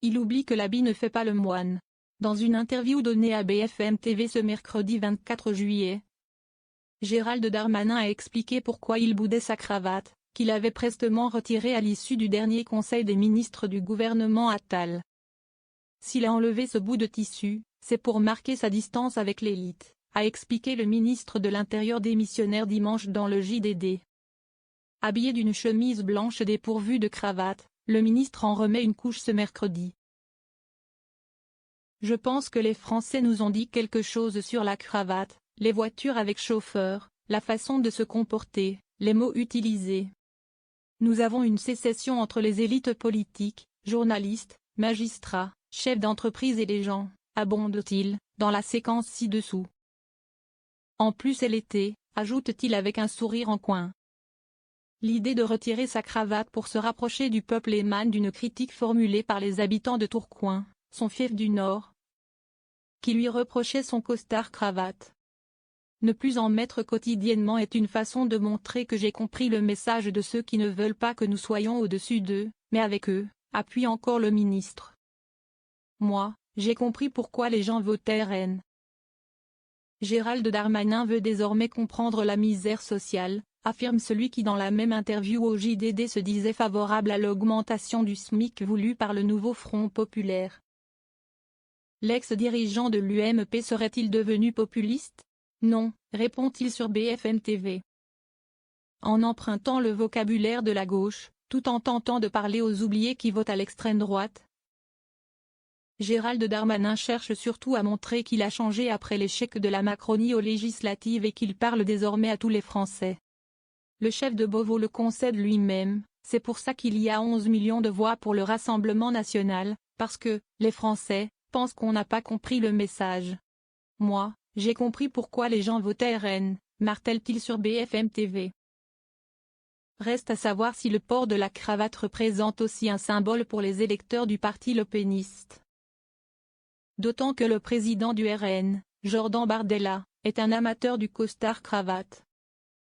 Il oublie que l'habit ne fait pas le moine. Dans une interview donnée à BFM TV ce mercredi 24 juillet, Gérald Darmanin a expliqué pourquoi il boudait sa cravate, qu'il avait prestement retirée à l'issue du dernier conseil des ministres du gouvernement Attal. S'il a enlevé ce bout de tissu, c'est pour marquer sa distance avec l'élite, a expliqué le ministre de l'Intérieur démissionnaire dimanche dans le JDD. Habillé d'une chemise blanche dépourvue de cravate, le ministre en remet une couche ce mercredi. Je pense que les Français nous ont dit quelque chose sur la cravate, les voitures avec chauffeur, la façon de se comporter, les mots utilisés. Nous avons une sécession entre les élites politiques, journalistes, magistrats, chefs d'entreprise et les gens, abonde-t-il, dans la séquence ci-dessous. En plus elle était, ajoute-t-il avec un sourire en coin. L'idée de retirer sa cravate pour se rapprocher du peuple émane d'une critique formulée par les habitants de Tourcoing, son fief du Nord, qui lui reprochait son costard-cravate. Ne plus en mettre quotidiennement est une façon de montrer que j'ai compris le message de ceux qui ne veulent pas que nous soyons au-dessus d'eux, mais avec eux, appuie encore le ministre. Moi, j'ai compris pourquoi les gens votaient RN. Gérald Darmanin veut désormais comprendre la misère sociale, affirme celui qui dans la même interview au JDD se disait favorable à l'augmentation du SMIC voulue par le nouveau Front populaire. L'ex-dirigeant de l'UMP serait-il devenu populiste? Non, répond-il sur BFM TV. En empruntant le vocabulaire de la gauche, tout en tentant de parler aux oubliés qui votent à l'extrême droite, Gérald Darmanin cherche surtout à montrer qu'il a changé après l'échec de la Macronie aux législatives et qu'il parle désormais à tous les Français. Le chef de Beauvau le concède lui-même, c'est pour ça qu'il y a 11 millions de voix pour le Rassemblement national, parce que, les Français, pensent qu'on n'a pas compris le message. Moi, j'ai compris pourquoi les gens votaient RN, martèle-t-il sur BFM TV. Reste à savoir si le port de la cravate représente aussi un symbole pour les électeurs du parti Le Peniste. D'autant que le président du RN, Jordan Bardella, est un amateur du costard-cravate.